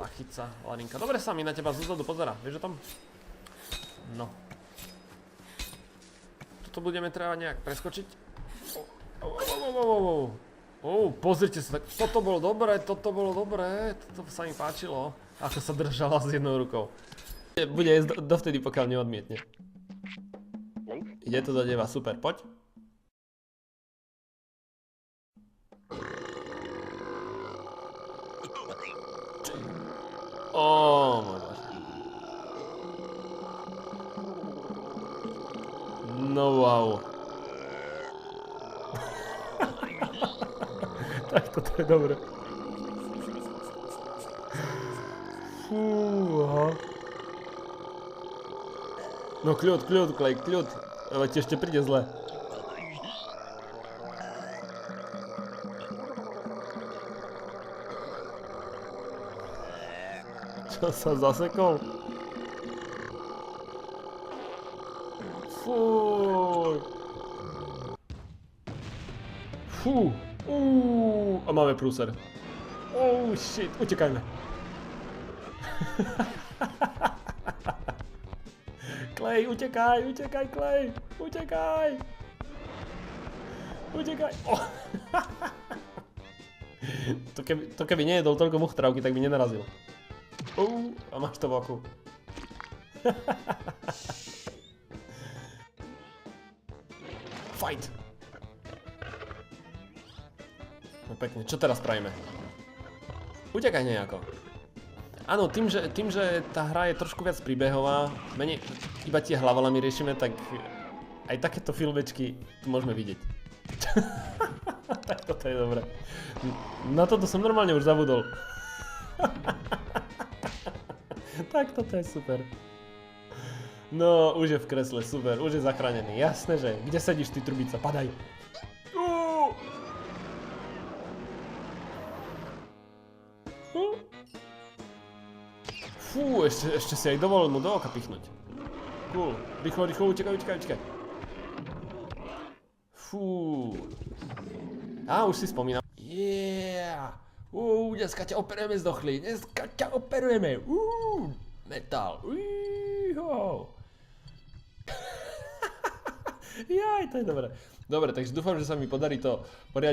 Pachyca, Larinka. Dobre sa mi na teba zozadu pozerá, vieš o tom? No. Toto budeme treba nejak preskočiť. Pozrite sa, tak toto bolo dobré, toto sa mi páčilo. Ako sa držala s jednou rukou. Bude jesť dovtedy, pokiaľ neodmietne. Ide to do teba, super, poď. Môj Bože. No wow. Tak toto je dobré. Fúha. No kľud, Clay, kľud. Ale ti ešte príde zle. Čo sa zasekol? Fuj. Fú. A máme prúser. Oh shit, utekajme. Clay, utekaj, Clay. Utekaj. Oh. To keby nejedol toľko muchtrávky, tak by nenarazil. A máš to v oku. Fight! No pekne, čo teraz spravíme? Utekaj nejako. Áno, tým, že tá hra je trošku viac príbehová, menej iba tie hlavolami riešime, tak aj takéto filmečky tu môžeme vidieť. Tak toto je dobré. Na toto som normálne už zabudol. Tak toto je super. No, už je v kresle, super, už je zachránený. Jasné, že kde sedíš ty, trubica, padaj. Fú, ešte si aj dovolil mu do oka pichnúť. Cool, rýchlo, utekaj. Fú. Už si spomínam. Yeah. Dneska ťa operujeme zdochli, metal. Jaj, to je dobré. Dobre, takže dúfam, že sa mi podarí to poriadne